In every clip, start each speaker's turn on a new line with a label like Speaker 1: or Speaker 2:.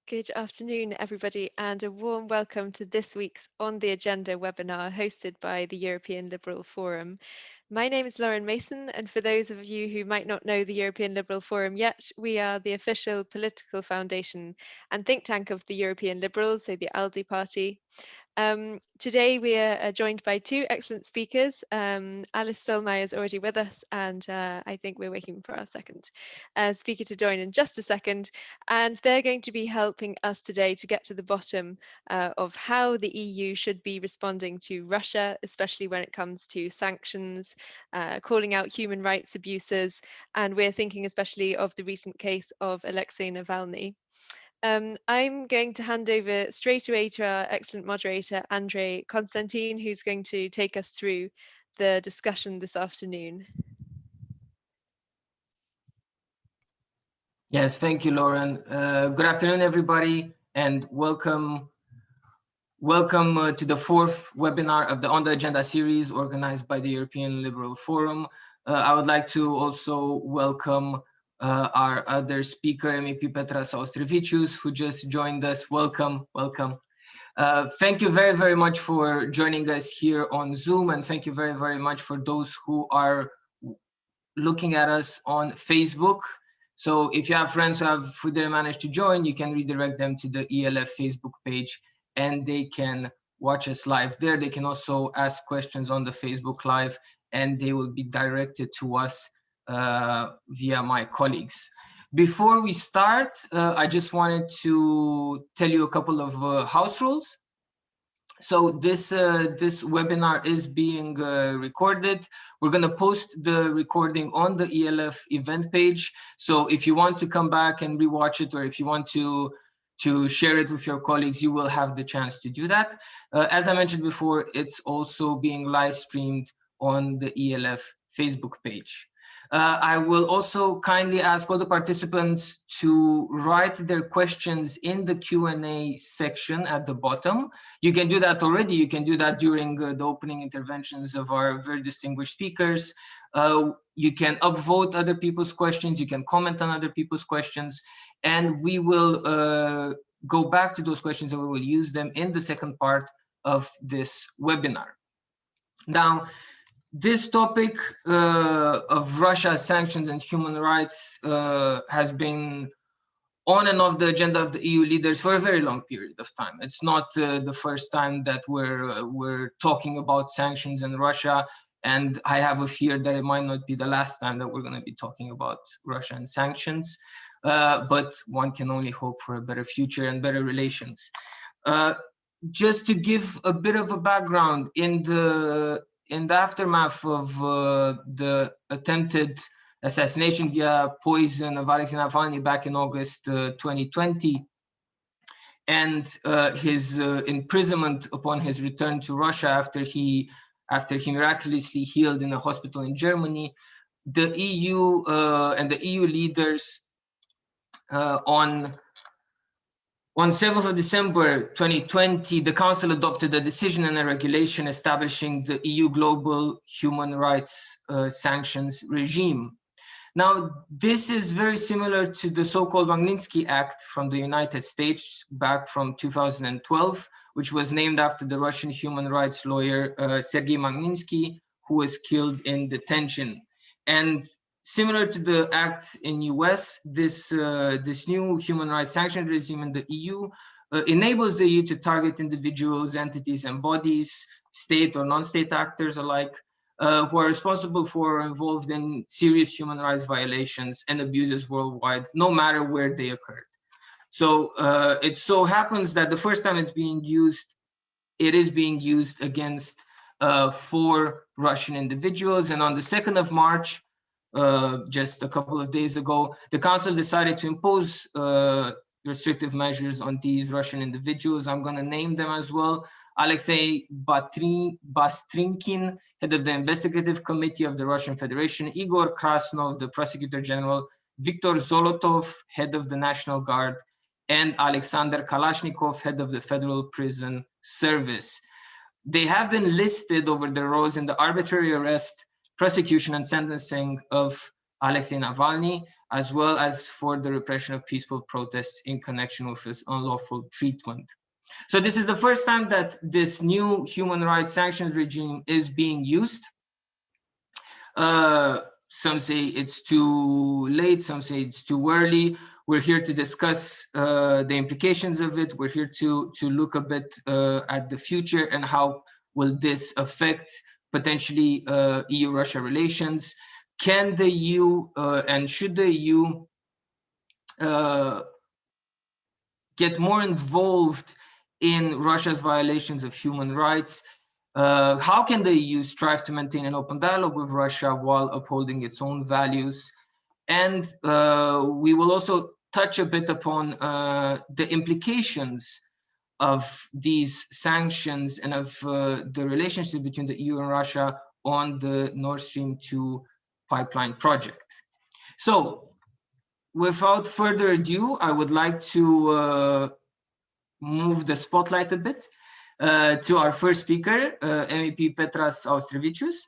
Speaker 1: Good afternoon, everybody, and a warm welcome to this week's On the Agenda webinar hosted by the European Liberal Forum. My name is Lauren Mason, and for those of you who might not know the European Liberal Forum yet, we are the official political foundation and think tank of the European Liberals, so the ALDE party. Today we are joined by two excellent speakers. Alice Stolmeyer is already with us, and I think we're waiting for our second speaker to join in just a second. And they're going to be helping us today to get to the bottom of how the EU should be responding to Russia, especially when it comes to sanctions, calling out human rights abuses, and we're thinking especially of the recent case of Alexei Navalny. I'm going to hand over straight away to our excellent moderator, Andrei Konstantin, who's going to take us through the discussion this afternoon.
Speaker 2: Yes, thank you, Lauren. Good afternoon, everybody, and welcome to the fourth webinar of the On the Agenda series organized by the European Liberal Forum. I would like to also welcome our other speaker, MEP Petra Saustrevicius, who just joined us. Welcome. Thank you very, very much for joining us here on Zoom, and thank you very, very much for those who are looking at us on Facebook. So if you have friends who didn't manage to join, you can redirect them to the ELF Facebook page, and they can watch us live there. They can also ask questions on the Facebook Live, and they will be directed to us via my colleagues. Before we start, I just wanted to tell you a couple of house rules. So this webinar is being recorded. We're going to post the recording on the ELF event page. So if you want to come back and rewatch it, or if you want to share it with your colleagues, you will have the chance to do that. As I mentioned before, it's also being live streamed on the ELF Facebook page. I will also kindly ask all the participants to write their questions in the Q&A section at the bottom. You can do that already. You can do that during the opening interventions of our very distinguished speakers. You can upvote other people's questions. You can comment on other people's questions. And we will go back to those questions and we will use them in the second part of this webinar. Now, this topic of Russia, sanctions and human rights has been on and off the agenda of the EU leaders for a very long period of time. It's not the first time that we're talking about sanctions in Russia, and I have a fear that it might not be the last time that we're going to be talking about Russia and sanctions, but one can only hope for a better future and better relations. Just to give a bit of a background, in the aftermath of the attempted assassination via poison of Alexei Navalny back in August 2020, and his imprisonment upon his return to Russia after he miraculously healed in a hospital in Germany, the EU and the EU leaders on 7th of December 2020, the Council adopted a decision and a regulation establishing the EU global human rights sanctions regime. Now, this is very similar to the so-called Magnitsky Act from the United States back from 2012, which was named after the Russian human rights lawyer Sergei Magnitsky, who was killed in detention. And similar to the act in US, this new human rights sanctions regime in the EU enables the EU to target individuals, entities, and bodies, state or non-state actors alike, who are responsible for or involved in serious human rights violations and abuses worldwide, no matter where they occurred. So it so happens that the first time it is being used against 4 Russian individuals, and on the 2nd of March, just a couple of days ago, the Council decided to impose restrictive measures on these Russian individuals. I'm going to name them as well. Alexei Bastrinkin, head of the Investigative Committee of the Russian Federation, Igor Krasnov, the Prosecutor General, Viktor Zolotov, head of the National Guard, and Alexander Kalashnikov, head of the Federal Prison Service. They have been listed over their roles in the arbitrary arrest, prosecution and sentencing of Alexei Navalny, as well as for the repression of peaceful protests in connection with his unlawful treatment. So this is the first time that this new human rights sanctions regime is being used. Some say it's too late, some say it's too early. We're here to discuss the implications of it. We're here to look a bit at the future and how will this affect potentially EU-Russia relations. Can the EU and should the EU get more involved in Russia's violations of human rights? How can the EU strive to maintain an open dialogue with Russia while upholding its own values? And we will also touch a bit upon the implications of these sanctions and of the relationship between the EU and Russia on the Nord Stream 2 pipeline project. So without further ado, I would like to move the spotlight a bit to our first speaker, MEP Petras Austrevicius.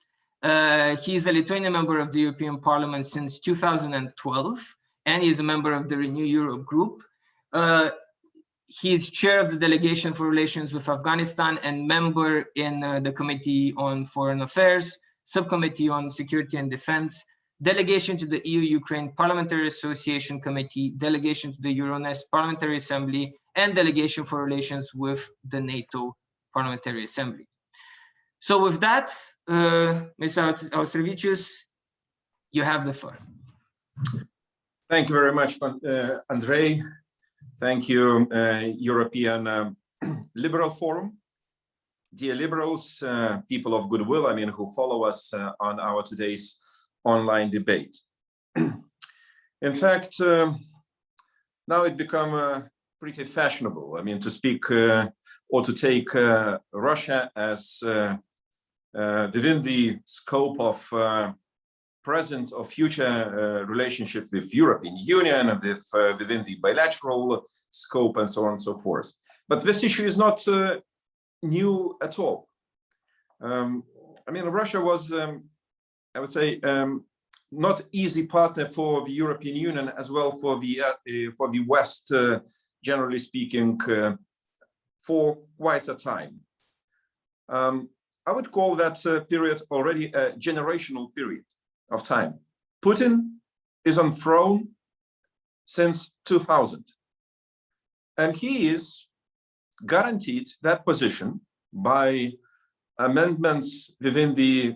Speaker 2: He is a Lithuanian member of the European Parliament since 2012, and he is a member of the Renew Europe group. He is chair of the delegation for relations with Afghanistan and member in the Committee on Foreign Affairs, Subcommittee on Security and Defense, delegation to the EU-Ukraine Parliamentary Association Committee, delegation to the Euronest Parliamentary Assembly, and delegation for relations with the NATO Parliamentary Assembly. So with that, Mr. Austrevicius, you have the floor.
Speaker 3: Thank you very much, Andrei. Thank you, European Liberal Forum. Dear liberals, people of goodwill, I mean, who follow us on our today's online debate. In fact, now it become pretty fashionable, I mean, to speak or to take Russia as within the scope of present or future relationship with European Union and with within the bilateral scope and so on and so forth. But this issue is not new at all. I mean, Russia was, I would say, not easy partner for the European Union as well for the West, generally speaking, for quite a time. I would call that period already a generational period of time. Putin is on throne since 2000, and he is guaranteed that position by amendments within the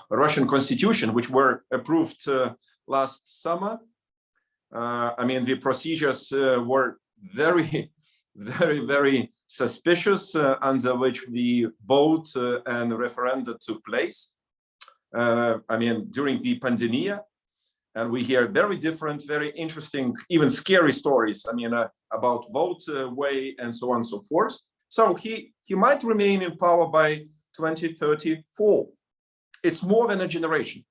Speaker 3: Russian constitution, which were approved last summer. I mean, the procedures were very, very suspicious under which the vote and referenda took place. I mean, during the pandemic, and we hear very different, very interesting, even scary stories. I mean, about vote way and so on and so forth. So he might remain in power by 2034. It's more than a generation.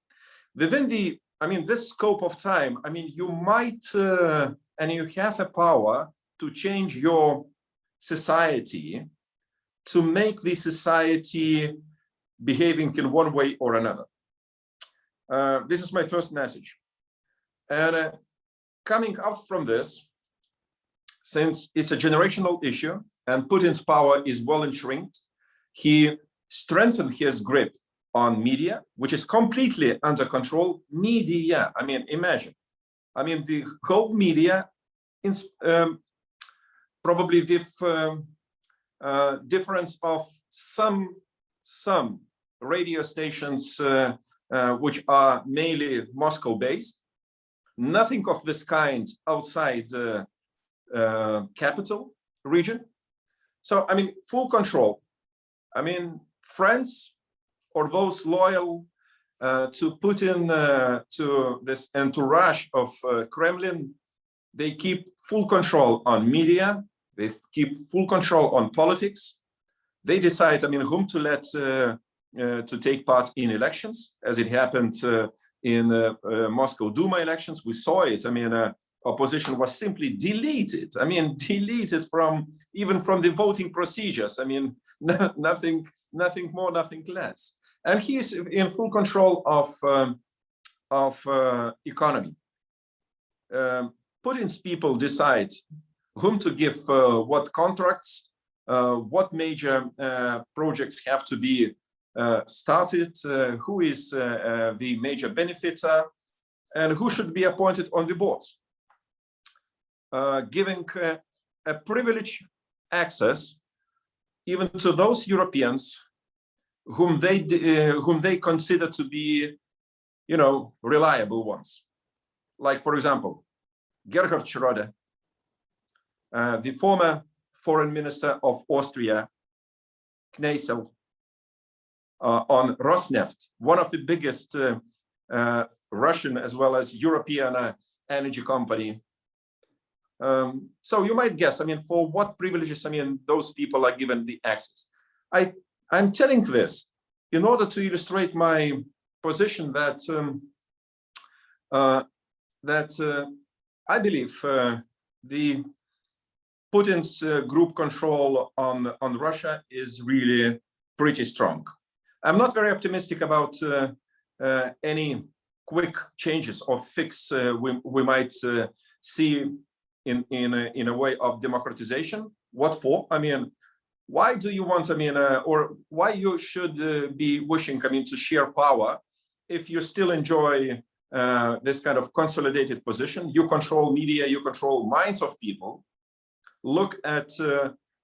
Speaker 3: Within the, I mean, this scope of time, I mean, you might and you have a power to change your society, to make the society behaving in one way or another. This is my first message. And coming out from this, since it's a generational issue and Putin's power is well entrenched, he strengthened his grip on media, which is completely under control. Media, I mean, imagine. I mean, the whole media, probably with difference of some radio stations which are mainly Moscow-based, nothing of this kind outside the capital region. So, I mean, full control. I mean, friends or those loyal to Putin, to this entourage of Kremlin, they keep full control on media. They keep full control on politics. They decide, I mean, whom to let to take part in elections, as it happened in Moscow Duma elections. We saw it. I mean, opposition was simply deleted. I mean, deleted from even from the voting procedures. I mean, nothing more, nothing less. And he's in full control of of economy. Putin's people decide whom to give what contracts, what major projects have to be started, who is the major benefactor, and who should be appointed on the boards, giving a privileged access even to those Europeans whom they consider to be, reliable ones. Like, for example, Gerhard Schröder, the former foreign minister of Austria, Kneissel, on Rosneft, one of the biggest Russian as well as European energy company. So you might guess, for what privileges, those people are given the access. I'm telling this in order to illustrate my position that I believe the Putin's group control on Russia is really pretty strong. I'm not very optimistic about any quick changes or fix we might see in a way of democratization. What for? Why do you want, or why you should be wishing, to share power if you still enjoy this kind of consolidated position? You control media, you control minds of people. Look at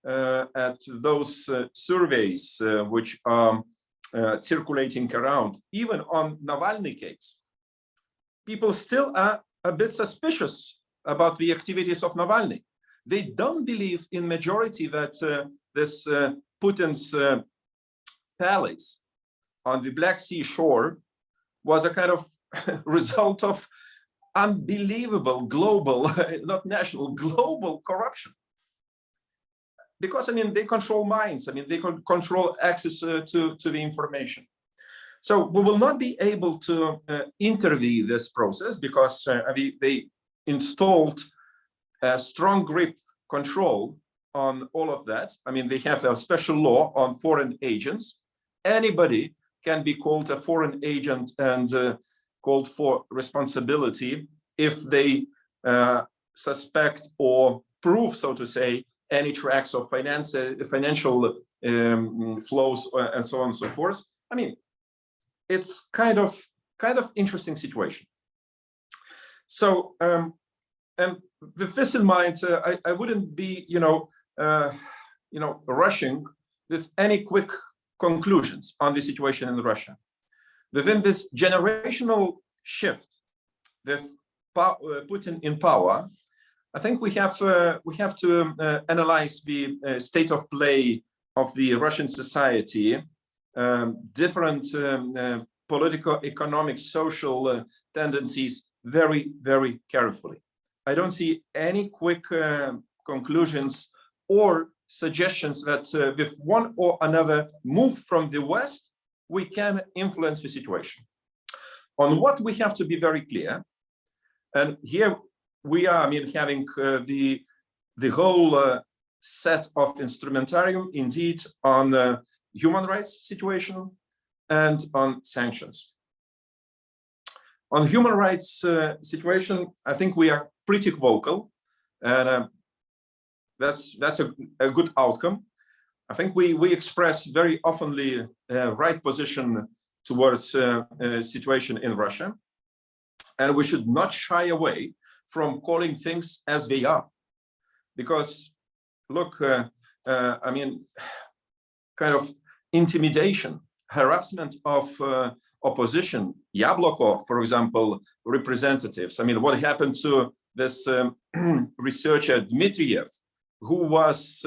Speaker 3: those surveys which are circulating around. Even on Navalny case, people still are a bit suspicious about the activities of Navalny. They don't believe in majority that this Putin's palace on the Black Sea shore was a kind of result of unbelievable global, not national, global corruption. Because, they control minds, they control access to the information. So we will not be able to intervene this process because they installed a strong grip control on all of that. They have a special law on foreign agents. Anybody can be called a foreign agent and called for responsibility if they suspect or prove, so to say, any tracks of financial flows and so on and so forth. It's kind of interesting situation. So, and with this in mind, I wouldn't be, rushing with any quick conclusions on the situation in Russia. Within this generational shift with Putin in power, I think we have to analyze the state of play of the Russian society, different political, economic, social tendencies very, very carefully. I don't see any quick conclusions or suggestions that with one or another move from the West, we can influence the situation. On what we have to be very clear, and here we are, having the whole set of instrumentarium indeed on the human rights situation and on sanctions. On human rights situation, I think we are pretty vocal, and that's a good outcome. I think we express very oftenly right position towards situation in Russia, and we should not shy away from calling things as they are, because look, kind of intimidation, harassment of opposition, Yabloko, for example, representatives. What happened to this researcher Dmitriev, who was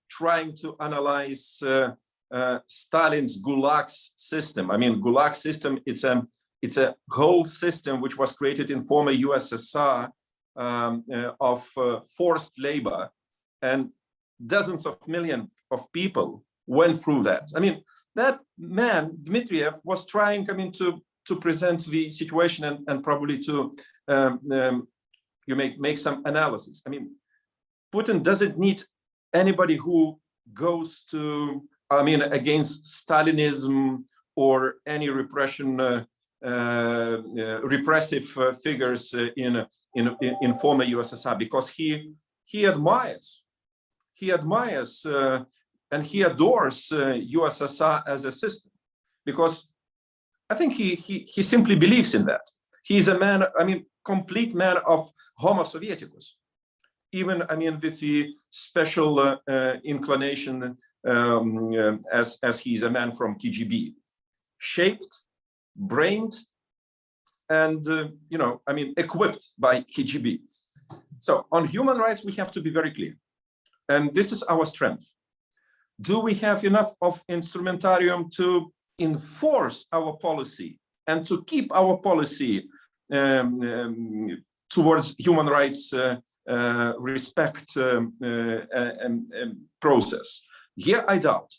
Speaker 3: trying to analyze Stalin's Gulag system. Gulag system, it's a whole system which was created in former USSR of forced labor, and dozens of millions of people went through that. That man, Dmitriev, was trying, to present the situation and probably to make some analysis. Putin doesn't need anybody who goes to, against Stalinism or any repression repressive figures in former USSR, because he admires and he adores USSR as a system, because I think he simply believes in that. He's a man, I mean, complete man of Homo Sovieticus, even, I mean, with the special inclination as he's a man from KGB, shaped, brained, and, you know, I mean, equipped by KGB. So on human rights, we have to be very clear. And this is our strength. Do we have enough of instrumentarium to enforce our policy and to keep our policy towards human rights respect and process? Here, I doubt.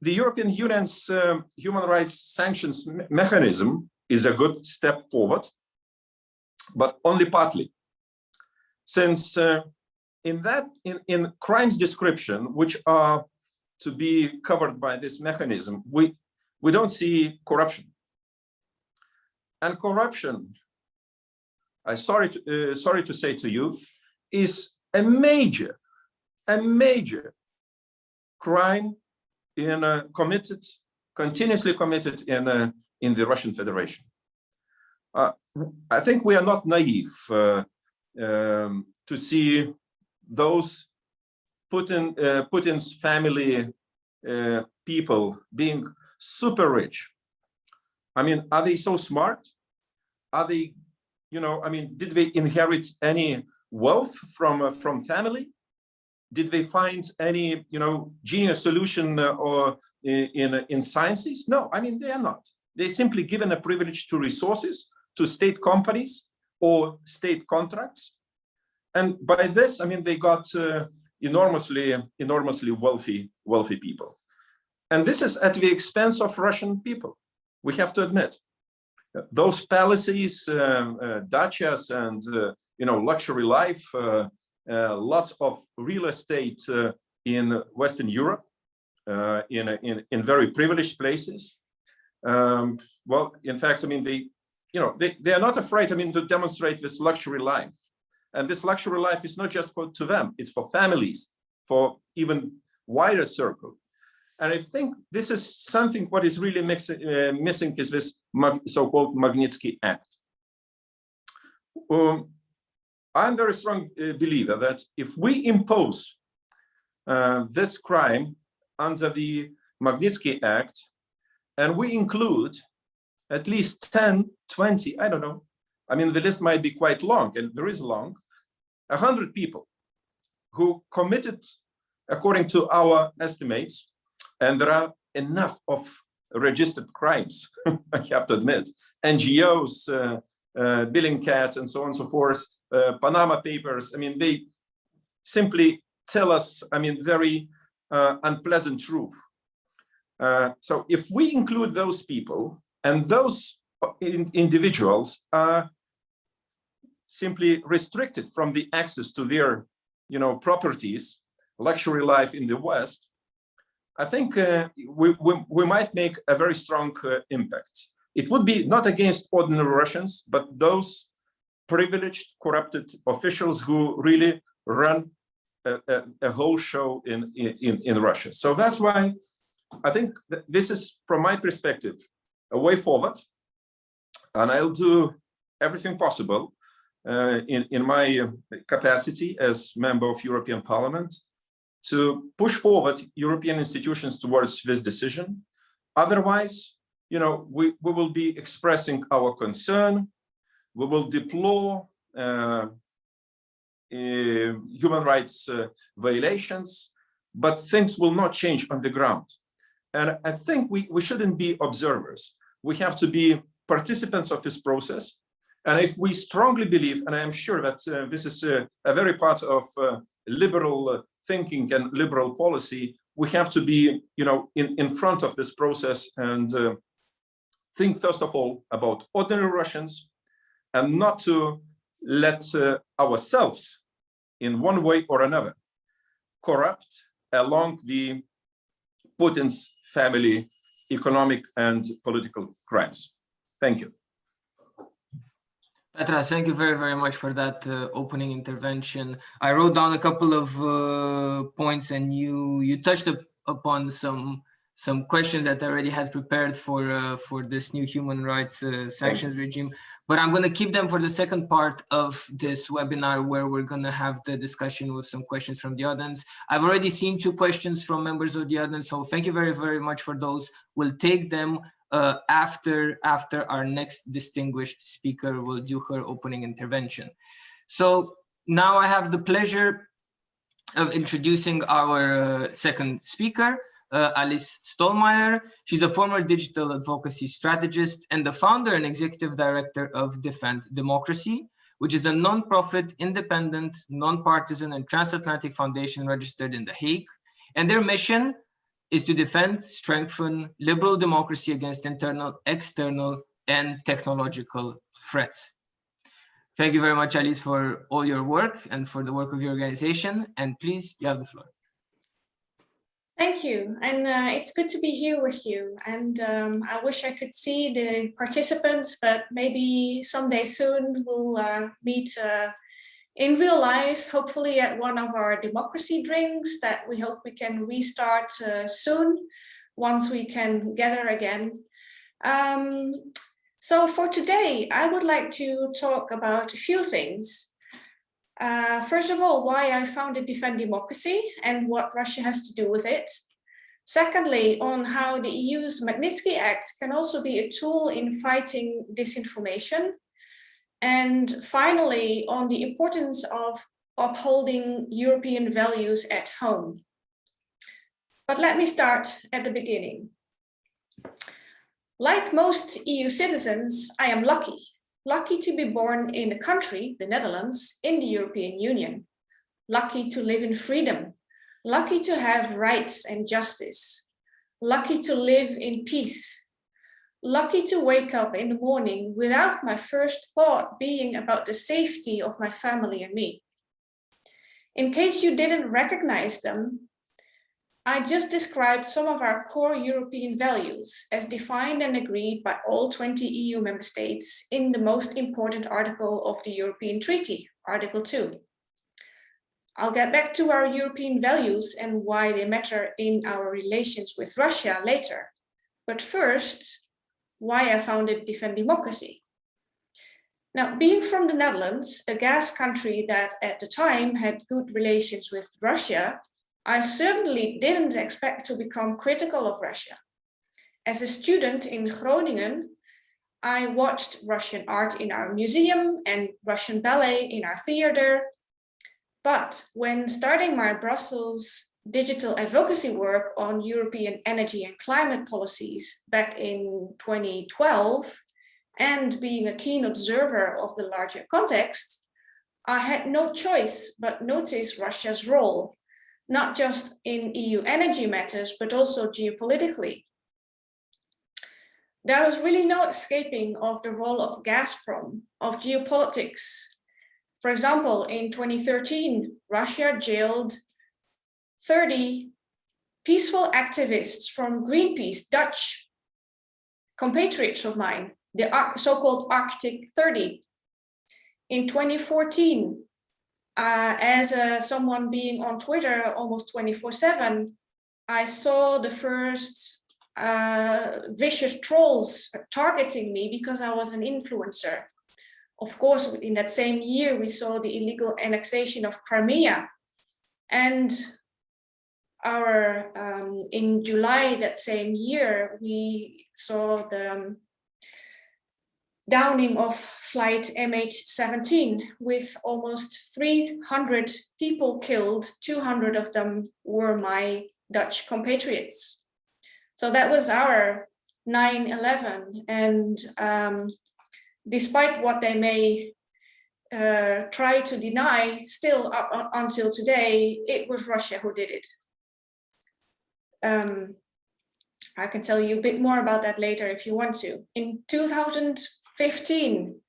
Speaker 3: The European Union's human rights sanctions mechanism is a good step forward, but only partly. Since in crimes description, which are to be covered by this mechanism, we don't see corruption. And corruption, I'm sorry to say to you, is a major crime continuously committed in the Russian Federation. I think we are not naive to see those Putin's family people being super rich. I mean, are they so smart? Are they, you know, I mean, did they inherit any wealth from family? Did they find any, you know, genius solution or in sciences? No, I mean, they are not. They're simply given a privilege to resources, to state companies or state contracts. And by this, I mean, they got enormously wealthy people. And this is at the expense of Russian people, we have to admit. Those palaces, dachas, and you know, luxury life, lots of real estate in Western Europe, in very privileged places. Well, in fact, I mean, they are not afraid, I mean, to demonstrate this luxury life. And this luxury life is not just to them, it's for families, for even wider circle. And I think this is something what is really missing is this so-called Magnitsky Act. I'm a very strong believer that if we impose this crime under the Magnitsky Act, and we include at least 10, 20, I don't know. I mean, the list might be quite long, and there is long, 100 people who committed, according to our estimates, and there are enough of registered crimes, I have to admit, NGOs, billing cats, and so on and so forth, Panama Papers. I mean, they simply tell us, I mean, very unpleasant truth. So if we include those people, and those individuals are simply restricted from the access to their, you know, properties, luxury life in the West, I think we might make a very strong impact. It would be not against ordinary Russians, but those privileged, corrupted officials who really run a whole show in Russia. So that's why I think that this is, from my perspective, a way forward. And I'll do everything possible in my capacity as member of European Parliament to push forward European institutions towards this decision. Otherwise, you know, we will be expressing our concern. We will deplore human rights violations, but things will not change on the ground. And I think we shouldn't be observers. We have to be participants of this process. And if we strongly believe, and I am sure that this is a very part of liberal thinking and liberal policy, we have to be, you know, in front of this process and think first of all about ordinary Russians, and not to let ourselves, in one way or another, corrupt along the Putin's family economic and political crimes. Thank you.
Speaker 2: Petra, thank you very, very much for that opening intervention. I wrote down a couple of points, and you touched upon some questions that I already had prepared for this new human rights sanctions regime. But I'm going to keep them for the second part of this webinar, where we're going to have the discussion with some questions from the audience. I've already seen 2 questions from members of the audience, so thank you very, very much for those. We'll take them after our next distinguished speaker will do her opening intervention. So now I have the pleasure of introducing our second speaker, Alice Stolmeyer. She's a former digital advocacy strategist and the founder and executive director of Defend Democracy, which is a non-profit, independent, non-partisan and transatlantic foundation registered in The Hague. And their mission is to defend, strengthen liberal democracy against internal, external, and technological threats. Thank you very much, Alice, for all your work and for the work of your organization. And please, you have the floor.
Speaker 4: Thank you, and it's good to be here with you. And I wish I could see the participants, but maybe someday soon we'll meet in real life, hopefully at one of our democracy drinks that we hope we can restart soon, once we can gather again. So for today, I would like to talk about a few things. First of all, why I founded Defend Democracy and what Russia has to do with it. Secondly, on how the EU's Magnitsky Act can also be a tool in fighting disinformation. And finally, on the importance of upholding European values at home. But let me start at the beginning. Like most EU citizens, I am lucky to be born in a country, the Netherlands, in the European Union. Lucky to live in freedom. Lucky to have rights and justice. Lucky to live in peace. Lucky to wake up in the morning without my first thought being about the safety of my family and me. In case you didn't recognize them, I just described some of our core European values as defined and agreed by all 20 EU member states in the most important article of the European Treaty, Article 2. I'll get back to our European values and why they matter in our relations with Russia later. But first, why I founded Defend Democracy. Now, being from the Netherlands, a gas country that at the time had good relations with Russia, I certainly didn't expect to become critical of Russia. As a student in Groningen, I watched Russian art in our museum and Russian ballet in our theater. But when starting my Brussels digital advocacy work on European energy and climate policies back in 2012, and being a keen observer of the larger context, I had no choice but notice Russia's role, not just in EU energy matters, but also geopolitically. There was really no escaping of the role of Gazprom, of geopolitics. For example, in 2013, Russia jailed 30 peaceful activists from Greenpeace, Dutch compatriots of mine, the so-called Arctic 30. In 2014, as someone being on Twitter almost 24/7, I saw the first vicious trolls targeting me because I was an influencer. Of course, in that same year, we saw the illegal annexation of Crimea. And in July that same year, we saw the downing of flight MH17 with almost 300 people killed. 200 of them were my Dutch compatriots. So that was our 9/11. And despite what they may try to deny, still up until today, it was Russia who did it. I can tell you a bit more about that later if you want to. In 2015,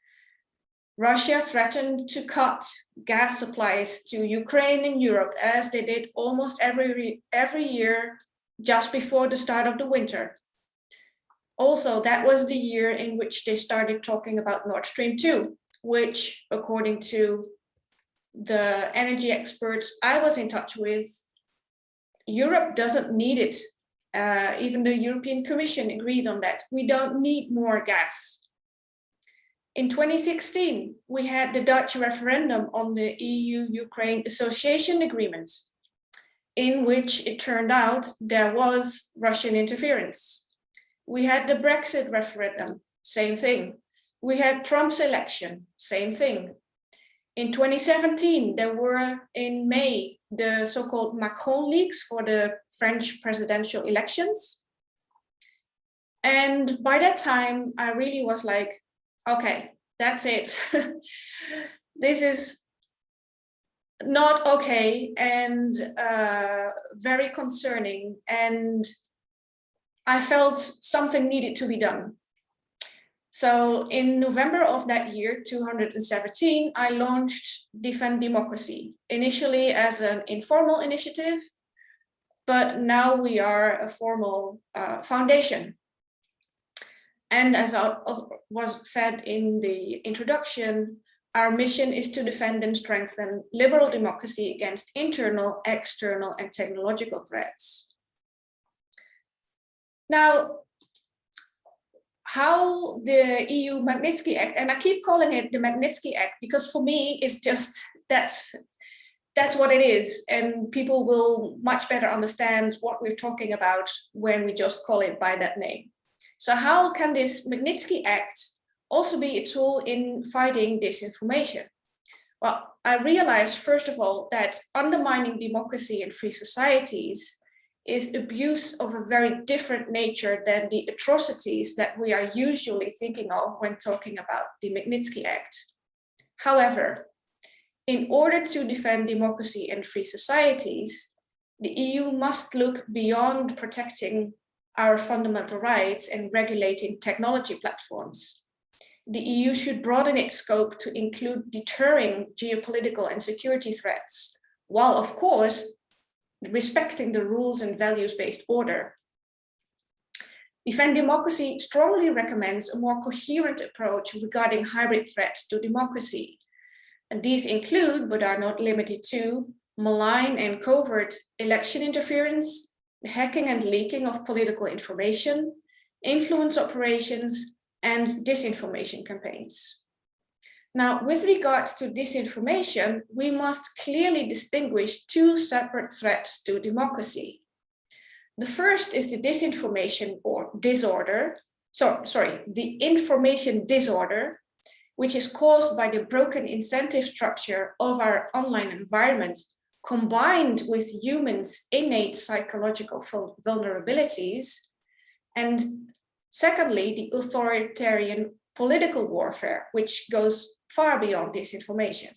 Speaker 4: Russia threatened to cut gas supplies to Ukraine and Europe, as they did almost every year just before the start of the winter. Also, that was the year in which they started talking about NordStream 2, which, according to the energy experts I was in touch with, Europe doesn't need it. Even the European Commission agreed on that. We don't need more gas. In 2016, we had the Dutch referendum on the EU-Ukraine Association Agreement, in which it turned out there was Russian interference. We had the Brexit referendum, same thing. We had Trump's election, same thing. In 2017, there were in May the so-called Macron leaks for the French presidential elections. And by that time, I really was like, okay, that's it. This is not okay and very concerning. And I felt something needed to be done. So in November of that year, 2017, I launched Defend Democracy, initially as an informal initiative, but now we are a formal foundation. And as was said in the introduction, our mission is to defend and strengthen liberal democracy against internal, external, and technological threats. Now, how the EU Magnitsky Act, and I keep calling it the Magnitsky Act because for me it's just, that's what it is, and people will much better understand what we're talking about when we just call it by that name. So how can this Magnitsky Act also be a tool in fighting disinformation? Well, I realized, first of all, that undermining democracy and free societies is abuse of a very different nature than the atrocities that we are usually thinking of when talking about the Magnitsky Act. However, in order to defend democracy and free societies, the EU must look beyond protecting our fundamental rights and regulating technology platforms. The EU should broaden its scope to include deterring geopolitical and security threats, while of course, respecting the rules and values-based order. Defend Democracy strongly recommends a more coherent approach regarding hybrid threats to democracy. And these include, but are not limited to, malign and covert election interference, the hacking and leaking of political information, influence operations, and disinformation campaigns. Now, with regards to disinformation, we must clearly distinguish two separate threats to democracy. The first is the disinformation or disorder, the information disorder, which is caused by the broken incentive structure of our online environment, combined with humans' innate psychological vulnerabilities. And secondly, the authoritarian political warfare, which goes far beyond disinformation.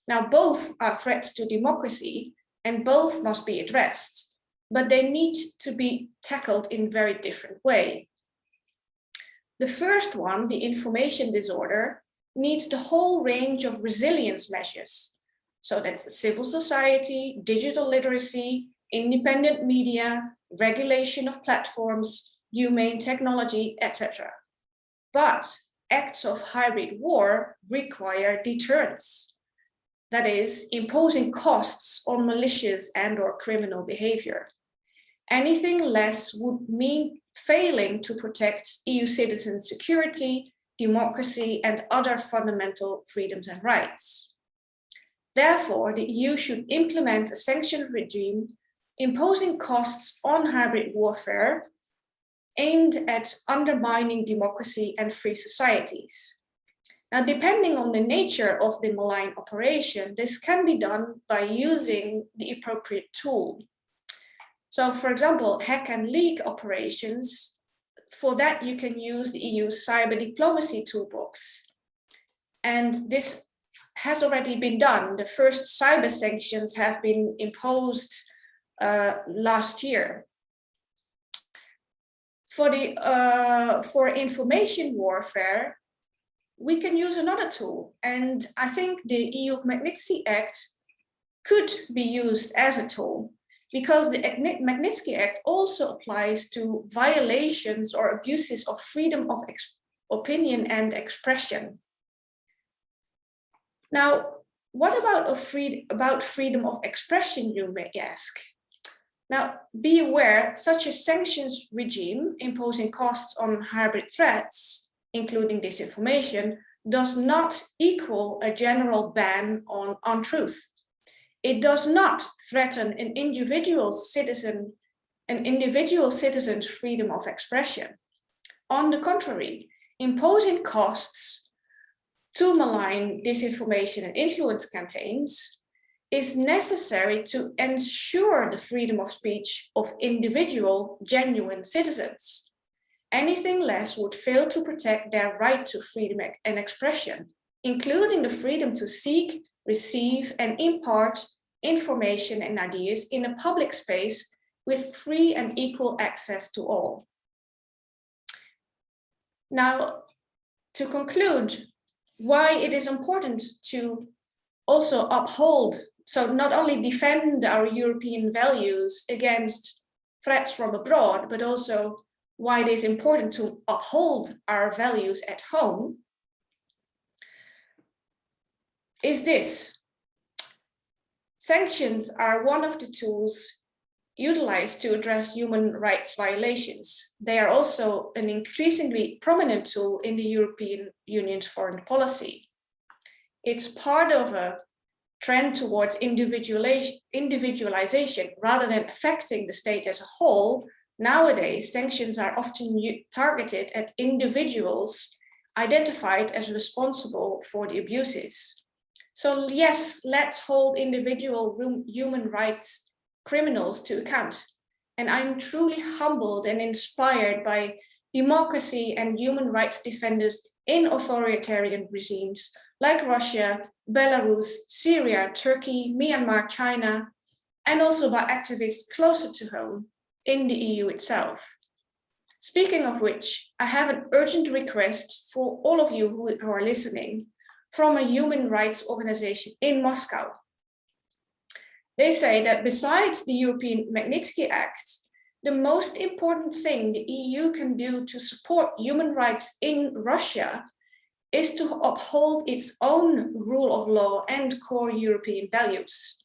Speaker 4: Now, both are threats to democracy and both must be addressed, but they need to be tackled in very different way. The first one, the information disorder, needs the whole range of resilience measures. So that's civil society, digital literacy, independent media, regulation of platforms, humane technology, etc. But acts of hybrid war require deterrence. That is, imposing costs on malicious and/or criminal behavior. Anything less would mean failing to protect EU citizens' security, democracy, and other fundamental freedoms and rights. Therefore, the EU should implement a sanctions regime imposing costs on hybrid warfare aimed at undermining democracy and free societies. Now, depending on the nature of the malign operation, this can be done by using the appropriate tool. So, for example, hack and leak operations, for that you can use the EU's cyber diplomacy toolbox. And this has already been done. The first cyber sanctions have been imposed last year. For information warfare, we can use another tool. And I think the EU Magnitsky Act could be used as a tool. because the Magnitsky Act also applies to violations or abuses of freedom of opinion and expression. Now, what about freedom of expression, you may ask? Now, be aware, such a sanctions regime imposing costs on hybrid threats, including disinformation, does not equal a general ban on untruth. It does not threaten an individual citizen's freedom of expression. On the contrary, imposing costs to malign disinformation and influence campaigns is necessary to ensure the freedom of speech of individual, genuine citizens. Anything less would fail to protect their right to freedom and expression, including the freedom to seek, receive, and impart information and ideas in a public space with free and equal access to all. Now, to conclude, why it is important to also uphold, so not only defend our European values against threats from abroad, but also why it is important to uphold our values at home, is this. Sanctions are one of the tools utilized to address human rights violations. They are also an increasingly prominent tool in the European Union's foreign policy. It's part of a trend towards individualization rather than affecting the state as a whole. Nowadays, sanctions are often targeted at individuals identified as responsible for the abuses. So yes, let's hold individual human rights criminals to account. And I'm truly humbled and inspired by democracy and human rights defenders in authoritarian regimes like Russia, Belarus, Syria, Turkey, Myanmar, China, and also by activists closer to home in the EU itself. Speaking of which, I have an urgent request for all of you who are listening from a human rights organization in Moscow. They say that besides the European Magnitsky Act, the most important thing the EU can do to support human rights in Russia is to uphold its own rule of law and core European values.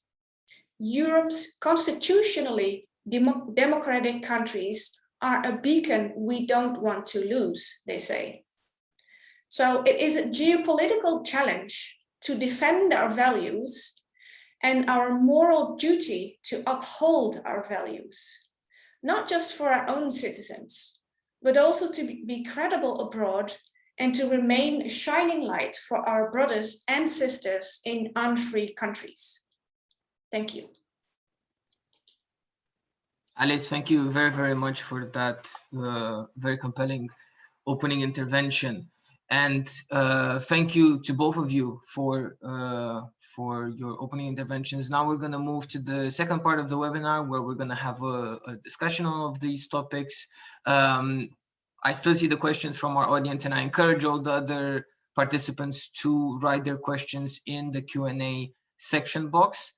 Speaker 4: Europe's constitutionally democratic countries are a beacon we don't want to lose, they say. So it is a geopolitical challenge to defend our values and our moral duty to uphold our values, not just for our own citizens, but also to be credible abroad and to remain a shining light for our brothers and sisters in unfree countries. Thank you.
Speaker 2: Alice, thank you very, very much for that very compelling opening intervention. And thank you to both of you for your opening interventions. Now we're going to move to the second part of the webinar, where we're going to have a discussion on all of these topics. I still see the questions from our audience, and I encourage all the other participants to write their questions in the Q&A section box.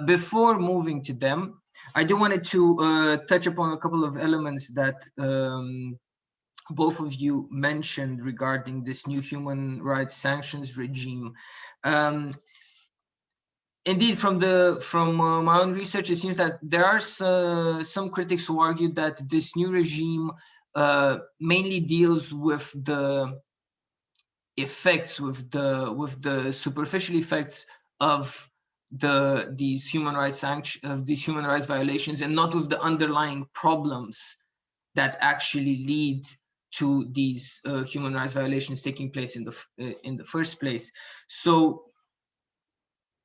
Speaker 2: Before moving to them, I do wanted to touch upon a couple of elements that both of you mentioned regarding this new human rights sanctions regime. Indeed, from my own research, it seems that there are some critics who argue that this new regime mainly deals with the effects, with the superficial effects of these human rights violations, and not with the underlying problems that actually lead to these human rights violations taking place in the first place. So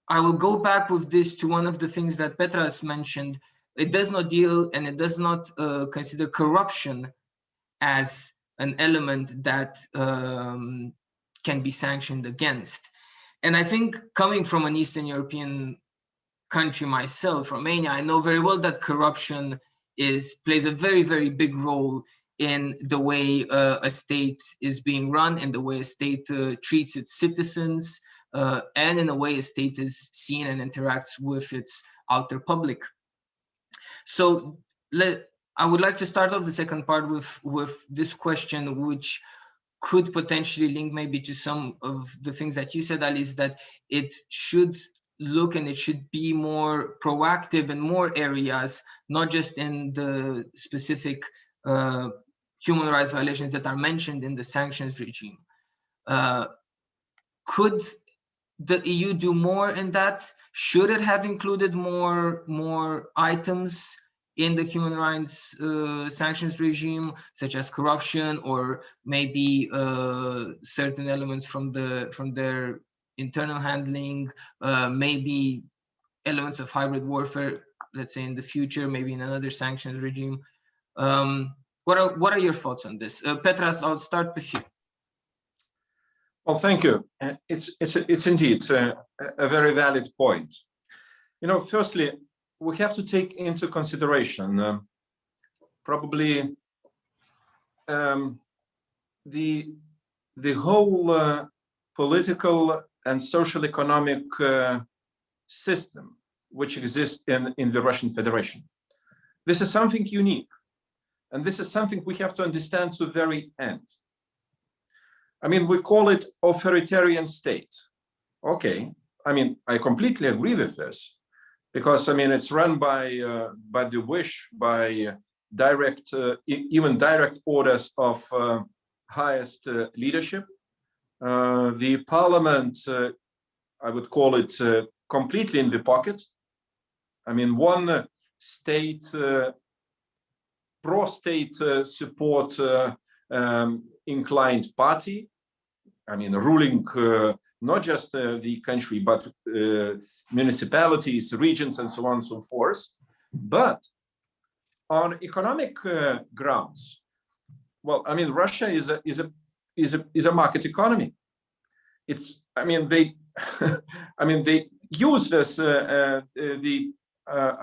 Speaker 2: I will go back with this to one of the things that Petra has mentioned. It does not deal, and it does not consider corruption as an element that can be sanctioned against. And I think, coming from an Eastern European country myself, Romania, I know very well that corruption plays a very, very big role in the way a state is being run, in the way a state treats its citizens, and in the way a state is seen and interacts with its outer public. So I would like to start off the second part with this question, which could potentially link maybe to some of the things that you said, Ali, is that it should look and it should be more proactive in more areas, not just in the specific human rights violations that are mentioned in the sanctions regime. Could the EU do more in that? Should it have included more items in the human rights sanctions regime, such as corruption, or maybe certain elements from their internal handling, maybe elements of hybrid warfare, let's say in the future, maybe in another sanctions regime? What are your thoughts on this? Petras, I'll start with you.
Speaker 3: Well, thank you. It's indeed a very valid point. You know, firstly, we have to take into consideration probably the whole political and social economic system which exists in the Russian Federation. This is something unique, and this is something we have to understand to the very end. I mean, we call it authoritarian state. Okay, I mean, I completely agree with this, because I mean, it's run by the wish, by direct, even direct orders of highest leadership. The parliament, I would call it completely in the pocket. I mean, one state, pro-state support inclined party, I mean, ruling not just the country, but municipalities, regions, and so on and so forth. But on economic grounds, well, I mean, Russia is a market economy. It's, I mean, they, I mean, they use this I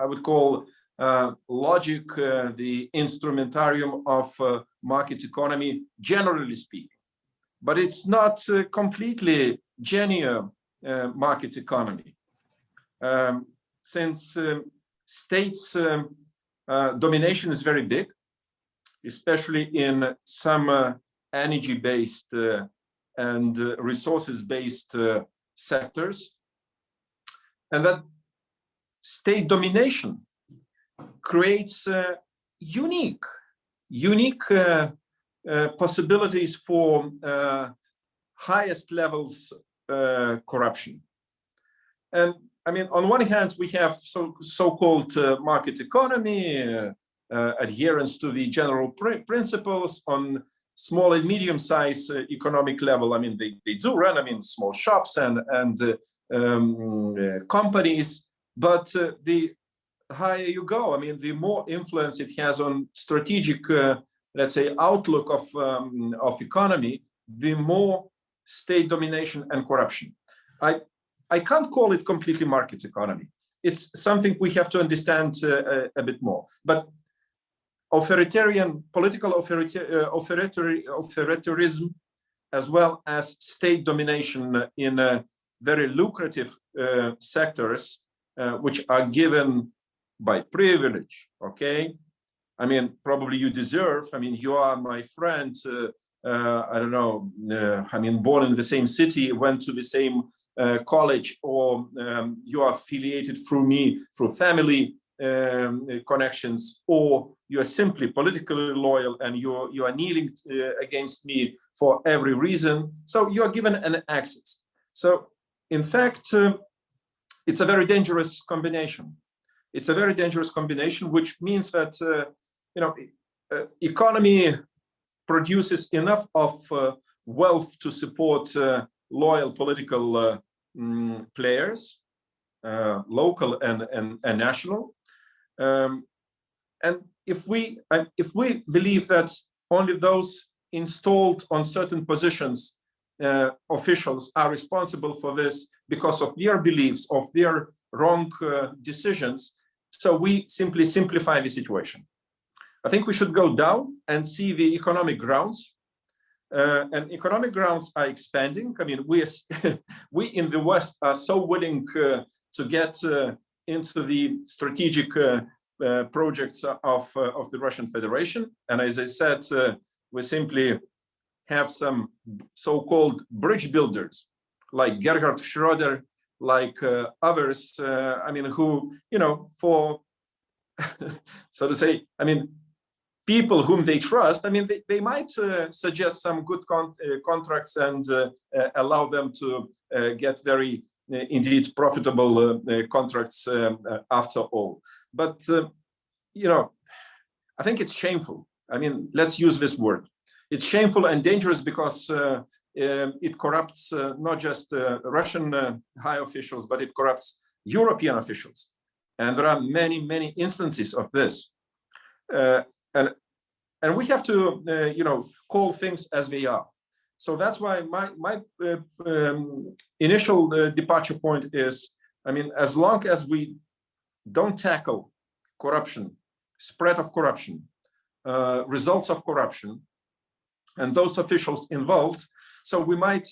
Speaker 3: would call logic, the instrumentarium of market economy, generally speaking. But it's not completely genuine market economy. Since states' domination is very big, especially in some energy-based and resources-based sectors, and that state domination creates unique possibilities for highest levels corruption. And I mean, on one hand, we have so-called market economy, adherence to the general principles. On small and medium-sized economic level, I mean, they do run, I mean, small shops and companies, but the higher you go, I mean, the more influence it has on strategic, let's say, outlook of economy, the more state domination and corruption. I can't call it completely market economy. It's something we have to understand a bit more. But authoritarian, political authoritarianism, as well as state domination in very lucrative sectors, which are given by privilege, okay? I mean, probably you deserve, I mean, you are my friend, I don't know, I mean, born in the same city, went to the same college, or you are affiliated through me, through family connections, or you are simply politically loyal and you are kneeling against me for every reason. So you are given an access. So in fact, it's a very dangerous combination. It's a very dangerous combination, which means that, you know, economy produces enough of wealth to support loyal political players, local and national. And if we believe that only those installed on certain positions, officials, are responsible for this because of their beliefs, of their wrong decisions, so we simply simplify the situation. I think we should go down and see the economic grounds. And economic grounds are expanding. I mean, we in the West are so willing to get into the strategic projects of the Russian Federation. And as I said, we simply have some so-called bridge builders like Gerhard Schroeder, like others, I mean, who, you know, for, so to say, I mean, people whom they trust, I mean, they might suggest some good contracts and allow them to get very, indeed, profitable contracts after all. But, you know, I think it's shameful. I mean, let's use this word. It's shameful and dangerous because it corrupts not just Russian high officials, but it corrupts European officials. And there are many, many instances of this. And we have to, you know, call things as they are. So that's why my initial departure point is, I mean, as long as we don't tackle corruption, spread of corruption, results of corruption, and those officials involved, so we might,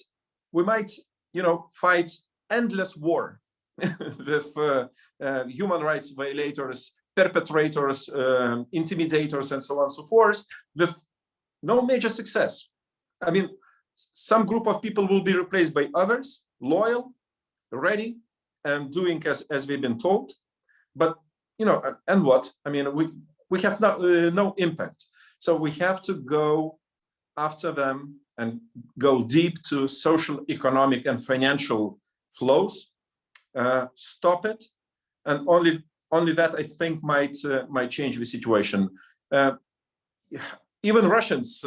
Speaker 3: you know, fight endless war with human rights violators, perpetrators, intimidators, and so on and so forth, with no major success. I mean, some group of people will be replaced by others, loyal, ready, and doing as we've been told. But, you know, and what? I mean, we have no impact. So we have to go after them and go deep to social, economic, and financial flows, stop it, and only that, I think, might change the situation. Even Russians,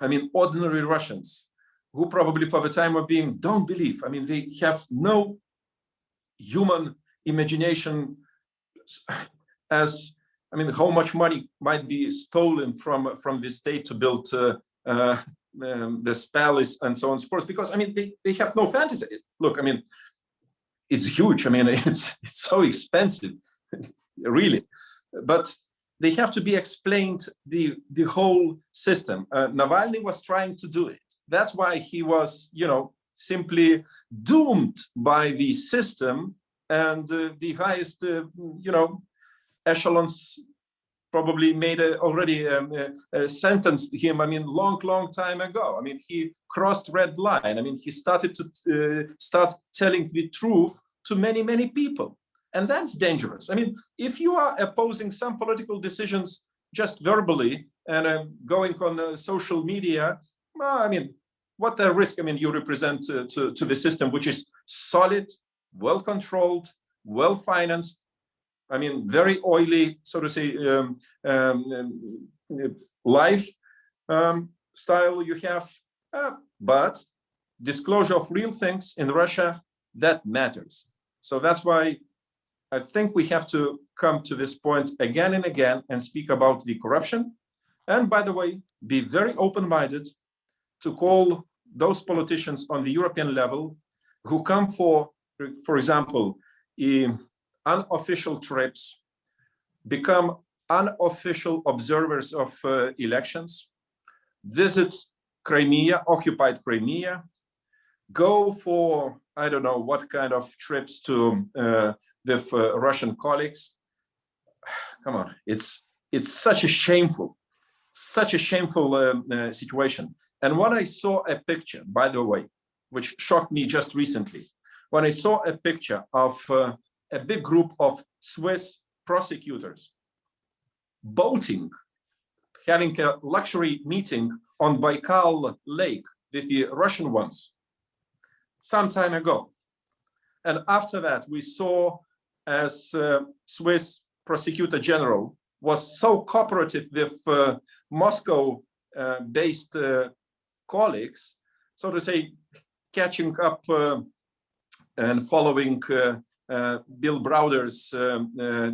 Speaker 3: I mean, ordinary Russians, who probably for the time of being don't believe. I mean, they have no human imagination as, I mean, how much money might be stolen from the state to build this palace and so on and so forth. Because, I mean, they have no fantasy. Look, I mean, it's huge. I mean, it's so expensive, really. But they have to be explained the whole system. Navalny was trying to do it. That's why he was, you know, simply doomed by the system, and the highest, you know, echelons probably made already sentenced him. I mean, long time ago. I mean, he crossed red line. I mean, he started to start telling the truth to many people. And that's dangerous. I mean, if you are opposing some political decisions just verbally and going on social media, well, I mean, what a risk. I mean, you represent to the system, which is solid, well-controlled, well-financed. I mean, very oily, so to say, life style you have. But disclosure of real things in Russia, that matters. So that's why I think we have to come to this point again and again and speak about the corruption. And by the way, be very open-minded to call those politicians on the European level who come for example, unofficial trips, become unofficial observers of elections, visit Crimea, occupied Crimea, go for, I don't know what kind of trips to with Russian colleagues. Come on, it's such a shameful situation. And when I saw a picture, by the way, which shocked me just recently, when I saw a picture of a big group of Swiss prosecutors boating, having a luxury meeting on Baikal Lake with the Russian ones some time ago. And after that, we saw as Swiss prosecutor general was so cooperative with Moscow-based colleagues, so to say, catching up and following Bill Browder's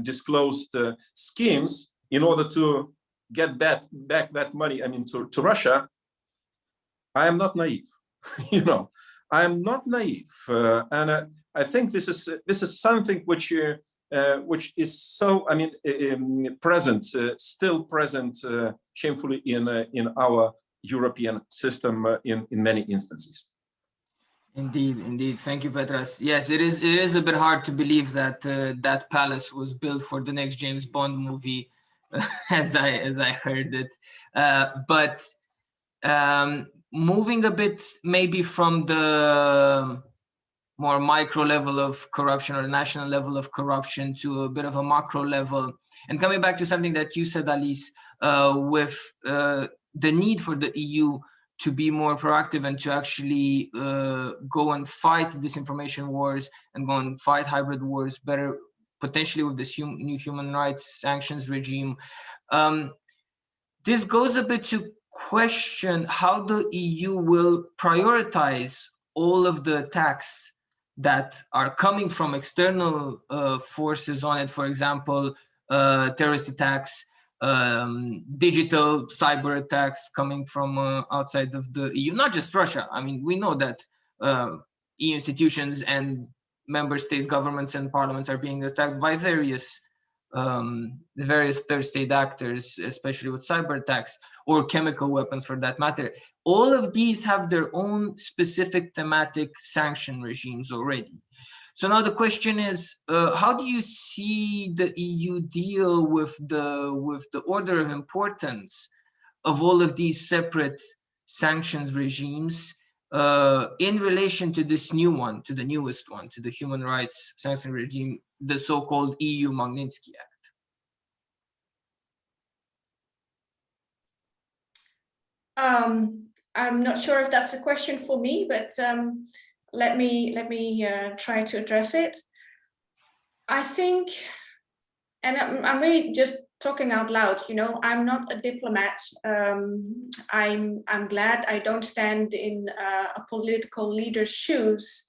Speaker 3: disclosed schemes in order to get back that money, I mean, to Russia. I am not naive, you know. I am not naive, and I think this is something which is so, I mean, present, still present, shamefully in our European system in many instances.
Speaker 2: Indeed, indeed. Thank you, Petras. Yes, it is a bit hard to believe that that palace was built for the next James Bond movie, as I heard it. But moving a bit maybe from the more micro level of corruption or national level of corruption to a bit of a macro level, and coming back to something that you said, Alice, with the need for the EU to be more proactive and to actually go and fight disinformation wars and go and fight hybrid wars better, potentially with this new human rights sanctions regime. This goes a bit to question how the EU will prioritize all of the attacks that are coming from external forces on it. For example, terrorist attacks, digital cyber attacks coming from outside of the EU, not just Russia. I mean, we know that EU institutions and member states, governments and parliaments are being attacked by various third state actors, especially with cyber attacks or chemical weapons for that matter. All of these have their own specific thematic sanction regimes already. So now the question is, how do you see the EU deal with the order of importance of all of these separate sanctions regimes in relation to this new one, to the newest one, to the human rights sanction regime, the so-called EU Magnitsky Act?
Speaker 4: I'm not sure if that's a question for me, but let me try to address it. I think, and I'm really just talking out loud, you know, I'm not a diplomat. I'm glad I don't stand in a political leader's shoes.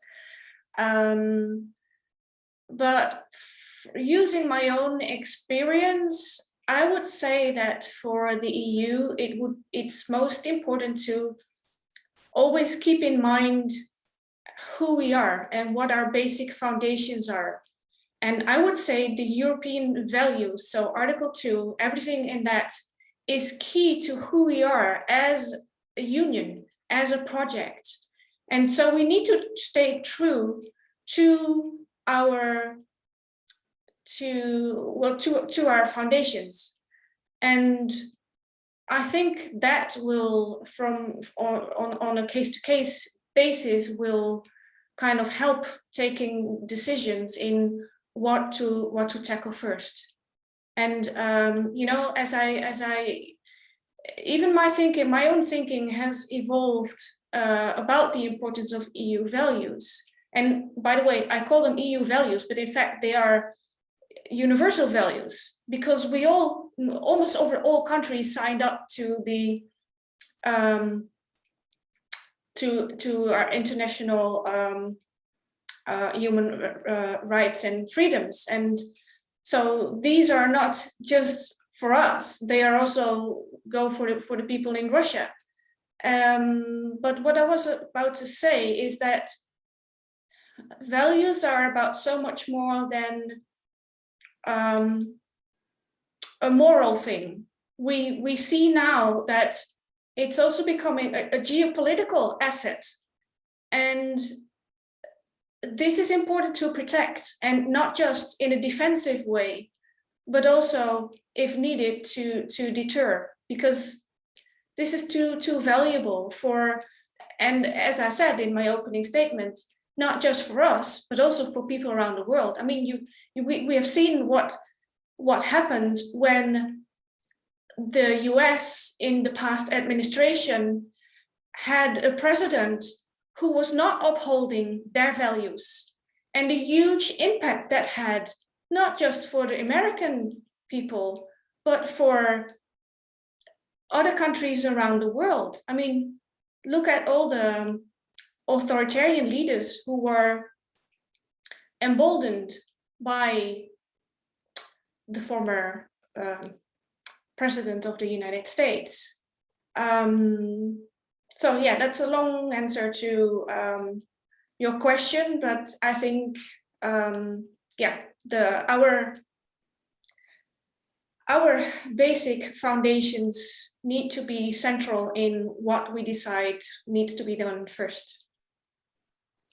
Speaker 4: But using my own experience, I would say that for the EU, it's most important to always keep in mind who we are and what our basic foundations are. And I would say the European values, so Article 2, everything in that is key to who we are as a union, as a project. And so we need to stay true to our foundations. And I think that will, on a case-to-case basis, will kind of help taking decisions in what to tackle first. And you know, as I even my own thinking has evolved about the importance of EU values. And by the way, I call them EU values, but in fact they are universal values, because we all, almost over all countries, signed up to the to our international human rights and freedoms. And so these are not just for us, they are also go for the people in Russia. But what I was about to say is that values are about so much more than a moral thing. We see now that it's also becoming a geopolitical asset, and this is important to protect, and not just in a defensive way, but also, if needed, to deter, because this is too valuable for, and as I said in my opening statement, not just for us, but also for people around the world. I mean, we have seen what happened when the US in the past administration had a president who was not upholding their values, and the huge impact that had, not just for the American people, but for other countries around the world. I mean, look at all the authoritarian leaders who were emboldened by the former president of the United States. So yeah, that's a long answer to your question, but I think yeah, our basic foundations need to be central in what we decide needs to be done first.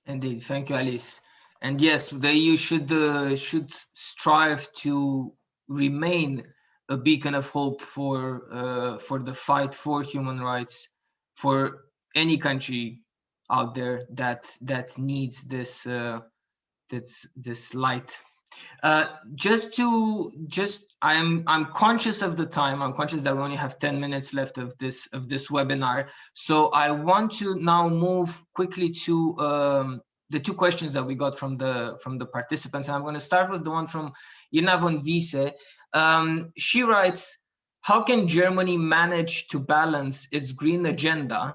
Speaker 2: Indeed, thank you, Alice. And yes, the EU should strive to remain a beacon of hope for the fight for human rights for any country out there that needs this light. I'm conscious of the time. I'm conscious that we only have 10 minutes left of this webinar. So I want to now move quickly to the two questions that we got from the participants. And I'm going to start with the one from Ina von Wiese. She writes, how can Germany manage to balance its green agenda,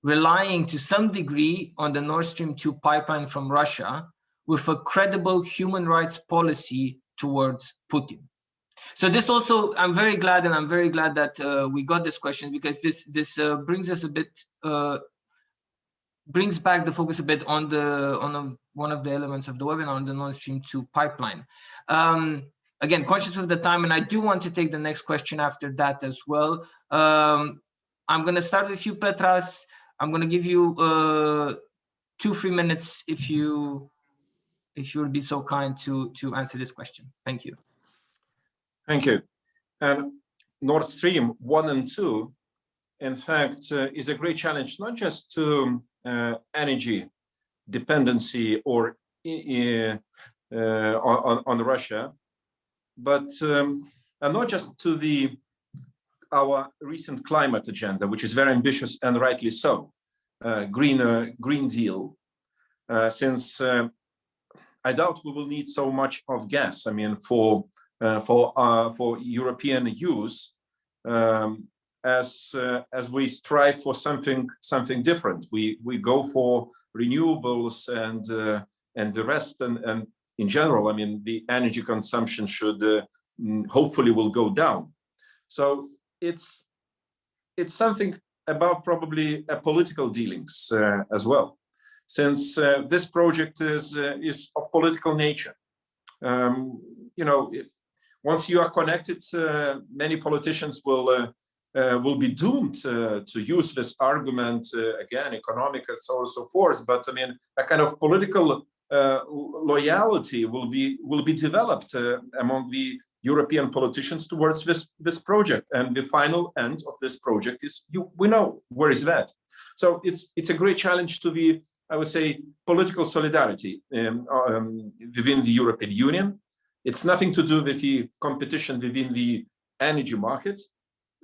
Speaker 2: relying to some degree on the NordStream 2 pipeline from Russia, with a credible human rights policy towards Putin? So this also, I'm very glad that we got this question, because this brings us a bit, brings back the focus a bit on one of the elements of the webinar, on the NordStream 2 pipeline. Again, conscious of the time, and I do want to take the next question after that as well. I'm going to start with you, Petras. I'm going to give you 2-3 minutes if you would be so kind to answer this question. Thank you.
Speaker 3: Thank you. Nord Stream 1 and 2, in fact, is a great challenge, not just to energy dependency or on Russia, but and not just to our recent climate agenda, which is very ambitious and rightly so, Green Deal, since I doubt we will need so much of gas. I mean, for European use, as we strive for something different. We go for renewables and the rest, and in general, I mean, the energy consumption should hopefully will go down. So it's something about probably political dealings as well, since this project is of political nature. You know, once you are connected, many politicians will be doomed to use this argument again, economic and so on and so forth. But I mean, a kind of political loyalty will be developed among the European politicians towards this project, and the final end of this project is we know where is that. So it's a great challenge to the, I would say, political solidarity within the European Union. It's nothing to do with the competition within the energy market,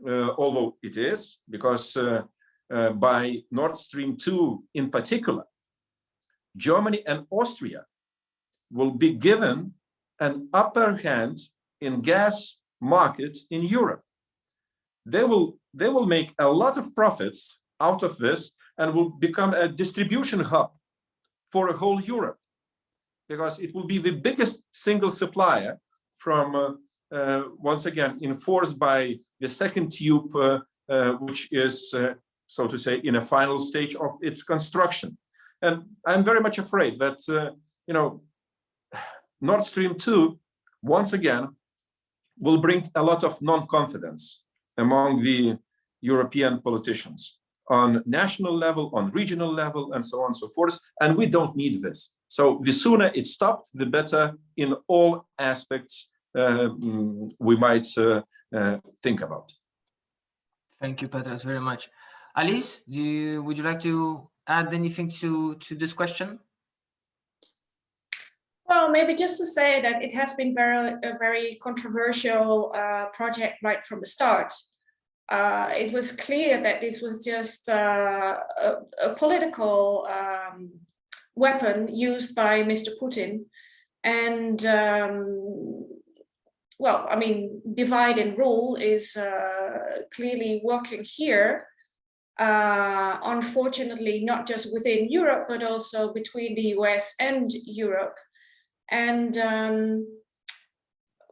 Speaker 3: although it is, because by Nord Stream 2 in particular, Germany and Austria will be given an upper hand in gas market in Europe. They will make a lot of profits out of this and will become a distribution hub for a whole Europe, because it will be the biggest single supplier from, once again, enforced by the second tube, which is, so to say, in a final stage of its construction. And I'm very much afraid that, you know, Nord Stream 2, once again, will bring a lot of non-confidence among the European politicians on national level, on regional level, and so on and so forth. And we don't need this. So the sooner it stopped, the better in all aspects we might think about.
Speaker 2: Thank you, Petras, very much. Alice, would you like to add anything to this question?
Speaker 4: Well, maybe just to say that it has been a very controversial project right from the start. It was clear that this was just a political weapon used by Mr. Putin. And, well, I mean, divide and rule is clearly working here. Unfortunately, not just within Europe, but also between the US and Europe. And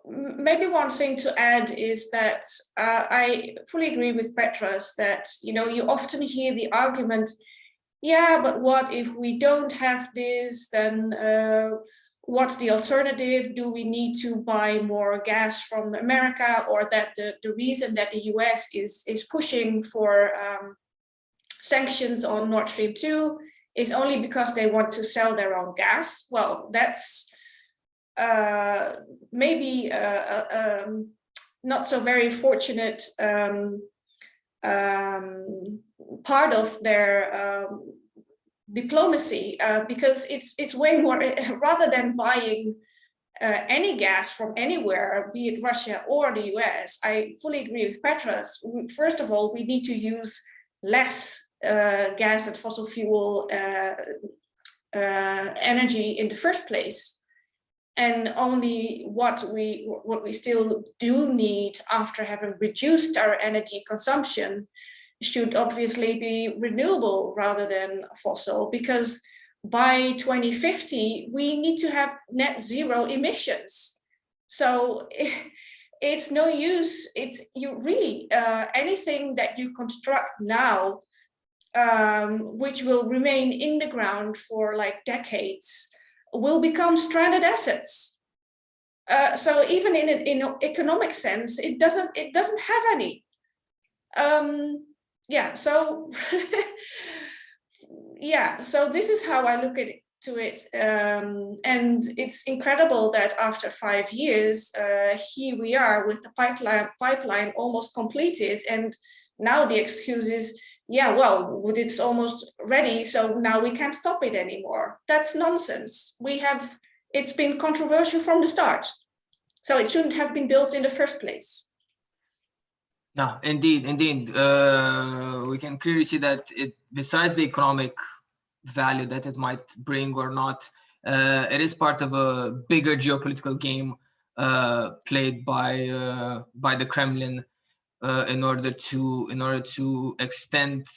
Speaker 4: maybe one thing to add is that I fully agree with Petras that, you know, you often hear the argument, yeah, but what if we don't have this, then what's the alternative? Do we need to buy more gas from America? Or that the reason that the US is pushing for sanctions on Nord Stream 2 is only because they want to sell their own gas. Well, that's maybe not so very fortunate part of their diplomacy, because it's way more, rather than buying any gas from anywhere, be it Russia or the US, I fully agree with Petras. First of all, we need to use less gas and fossil fuel energy in the first place. And only what we still do need after having reduced our energy consumption should obviously be renewable rather than fossil, because by 2050, we need to have net zero emissions. So it's no use, you really, anything that you construct now, which will remain in the ground for like decades, will become stranded assets. So even in an economic sense, it doesn't have any. Yeah, so yeah, so this is how I look to it, and it's incredible that after 5 years, here we are with the pipeline almost completed, and now the excuse is, yeah, well, it's almost ready, so now we can't stop it anymore. That's nonsense. It's been controversial from the start, so it shouldn't have been built in the first place.
Speaker 2: No, indeed. We can clearly see that besides the economic value that it might bring or not, it is part of a bigger geopolitical game played by the Kremlin in order to extend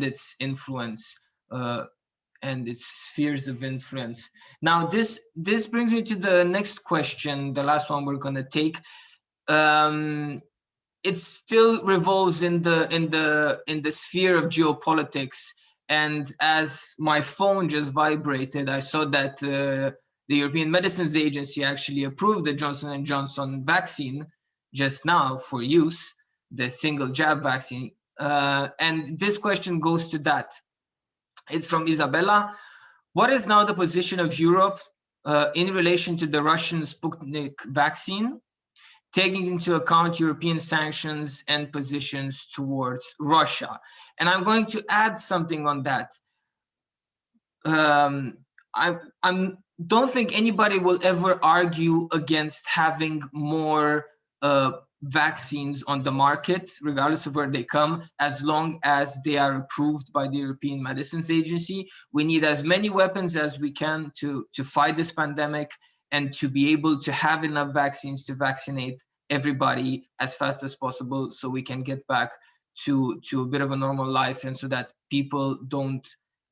Speaker 2: its influence and its spheres of influence. Now, this brings me to the next question, the last one we're going to take. It still revolves in the sphere of geopolitics. And as my phone just vibrated, I saw that the European Medicines Agency actually approved the Johnson & Johnson vaccine just now for use, the single jab vaccine. And this question goes to that. It's from Isabella. What is now the position of Europe in relation to the Russian Sputnik vaccine, taking into account European sanctions and positions towards Russia? And I'm going to add something on that. I don't think anybody will ever argue against having more vaccines on the market, regardless of where they come, as long as they are approved by the European Medicines Agency. We need as many weapons as we can to fight this pandemic, and to be able to have enough vaccines to vaccinate everybody as fast as possible, so we can get back to a bit of a normal life, and so that people don't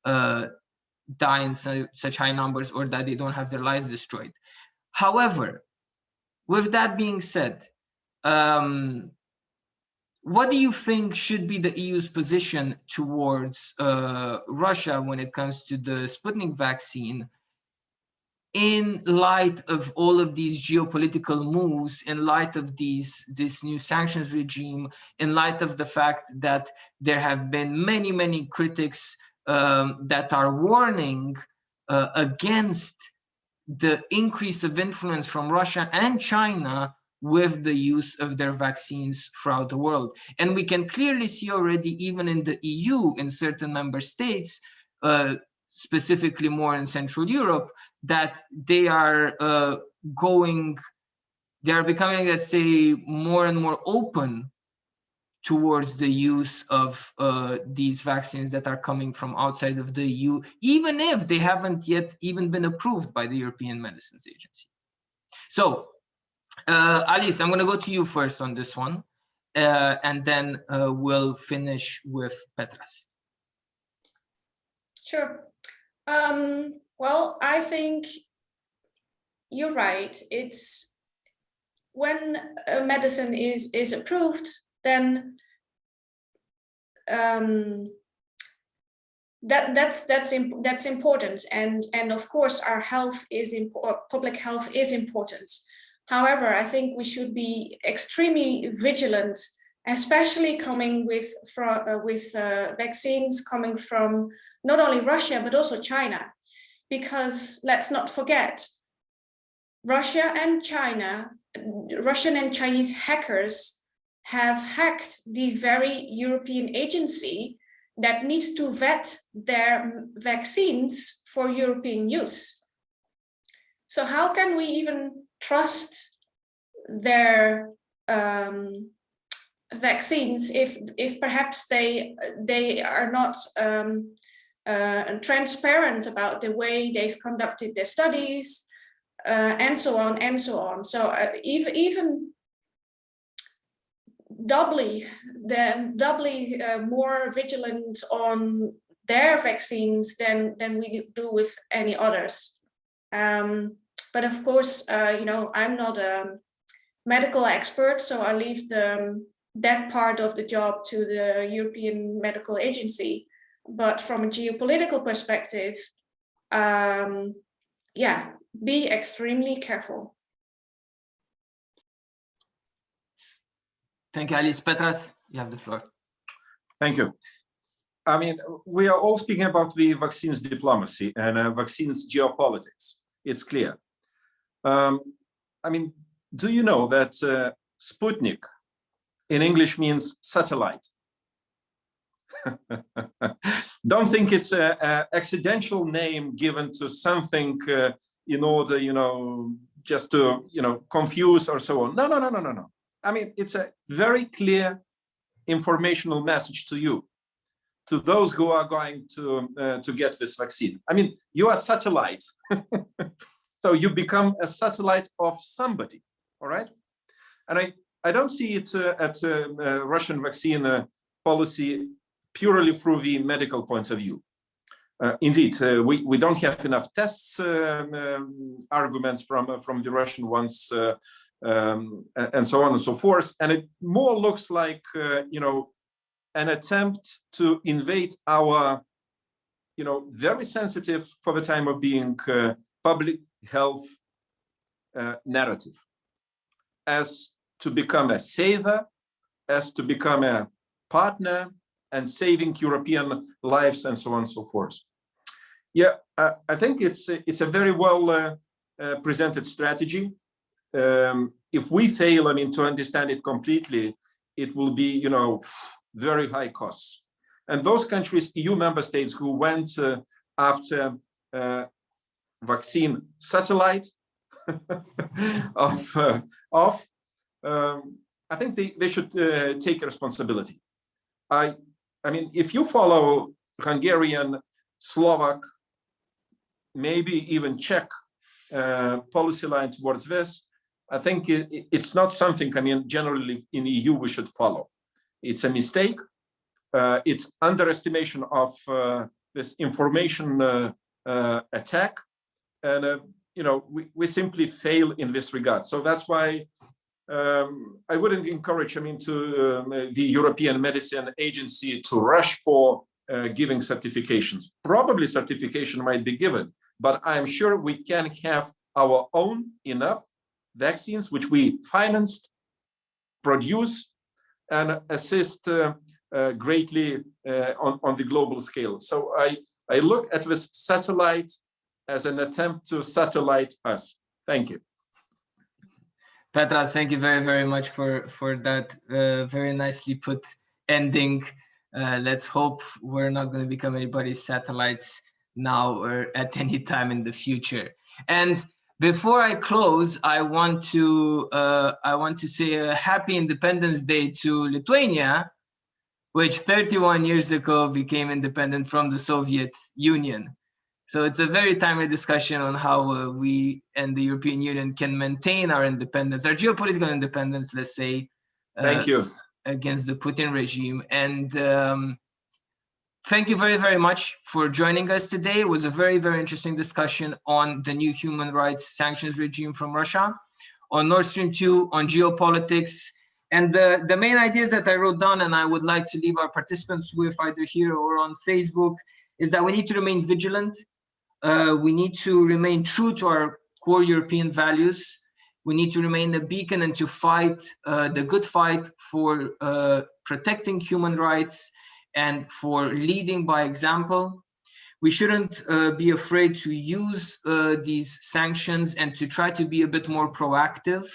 Speaker 2: die in such high numbers, or that they don't have their lives destroyed. However, with that being said, what do you think should be the EU's position towards Russia when it comes to the Sputnik vaccine, in light of all of these geopolitical moves, in light of this new sanctions regime, in light of the fact that there have been many critics that are warning against the increase of influence from Russia and China with the use of their vaccines throughout the world? And we can clearly see already, even in the EU, in certain member states, specifically more in Central Europe, that they are becoming, let's say, more and more open towards the use of these vaccines that are coming from outside of the EU, even if they haven't yet even been approved by the European Medicines Agency. So, Alice, I'm going to go to you first on this one, and then we'll finish with Petras.
Speaker 4: Sure. Well, I think you're right. It's when a medicine is approved, then that's important, and of course our health is public health is important. However, I think we should be extremely vigilant especially coming with vaccines coming from not only Russia, but also China. Because let's not forget, Russian and Chinese hackers have hacked the very European agency that needs to vet their vaccines for European use. So how can we even trust their vaccines if perhaps they are not transparent about the way they've conducted their studies, and so on and so on. So even doubly more vigilant on their vaccines than we do with any others. But of course, I'm not a medical expert, so I leave that part of the job to the European Medical Agency. But from a geopolitical perspective, yeah, be extremely careful.
Speaker 2: Thank you, Alice. Petras, you have the floor.
Speaker 3: Thank you. I mean, we are all speaking about the vaccines diplomacy and vaccines geopolitics. It's clear. I mean, do you know that Sputnik in English means satellite? Don't think it's an accidental name given to something in order, just to, confuse or so on. No. I mean, it's a very clear informational message to you, to those who are going to get this vaccine. I mean, you are satellite, so you become a satellite of somebody, all right? And I don't see it at Russian vaccine policy purely through the medical point of view. Indeed, we don't have enough tests, arguments from the Russian ones, and so on and so forth. And it more looks like, an attempt to invade our, very sensitive for the time of being public health narrative, as to become a saver, as to become a partner and saving European lives and so on and so forth. Yeah, I think it's a very well presented strategy. If we fail, I mean, to understand it completely, it will be, very high costs. And those countries, EU member states who went after vaccine satellite I think they should take responsibility. I mean, if you follow Hungarian, Slovak, maybe even Czech policy line towards this, I think it's not something, I mean, generally in the EU we should follow. It's a mistake. It's underestimation of this information attack. And, we simply fail in this regard. So that's why I wouldn't encourage, I mean, to the European Medicine Agency to rush for giving certifications. Probably certification might be given, but I'm sure we can have our own enough vaccines, which we financed, produce, and assist greatly on the global scale. So I look at this satellite as an attempt to satellite us. Thank you.
Speaker 2: Petras, thank you very, very much for that very nicely put ending. Let's hope we're not going to become anybody's satellites now or at any time in the future. And before I close, I want to say a happy Independence Day to Lithuania, which 31 years ago became independent from the Soviet Union. So it's a very timely discussion on how we and the European Union can maintain our independence, our geopolitical independence, let's say.
Speaker 3: Thank you.
Speaker 2: Against the Putin regime. And thank you very, very much for joining us today. It was a very, very interesting discussion on the new human rights sanctions regime from Russia, on Nord Stream 2, on geopolitics. And the main ideas that I wrote down and I would like to leave our participants with either here or on Facebook is that we need to remain vigilant. We need to remain true to our core European values. We need to remain a beacon and to fight the good fight for protecting human rights and for leading by example. We shouldn't be afraid to use these sanctions and to try to be a bit more proactive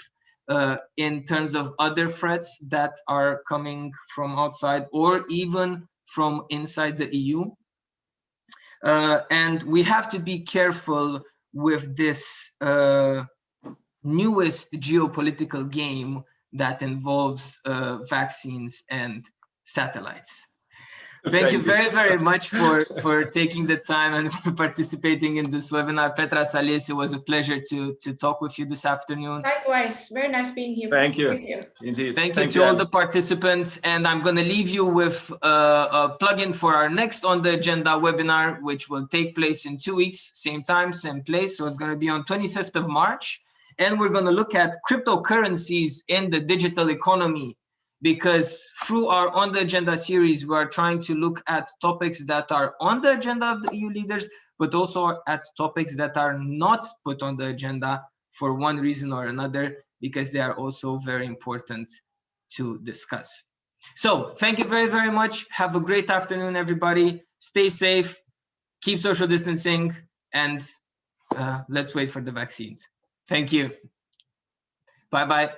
Speaker 2: in terms of other threats that are coming from outside or even from inside the EU. And we have to be careful with this newest geopolitical game that involves vaccines and satellites. Thank you very, very much for taking the time and for participating in this webinar. Petra Salis, it was a pleasure to talk with you this afternoon.
Speaker 4: Likewise, very nice being here.
Speaker 3: Thank you.
Speaker 4: Thank you.
Speaker 3: Indeed.
Speaker 2: Thank you to all the participants. And I'm going to leave you with a plug-in for our next On the Agenda webinar, which will take place in 2 weeks, same time, same place. So it's going to be on 25th of March. And we're going to look at cryptocurrencies in the digital economy, because through our On the Agenda series, we are trying to look at topics that are on the agenda of the EU leaders, but also at topics that are not put on the agenda for one reason or another, because they are also very important to discuss. So thank you very, very much. Have a great afternoon, everybody. Stay safe, keep social distancing, and let's wait for the vaccines. Thank you. Bye-bye.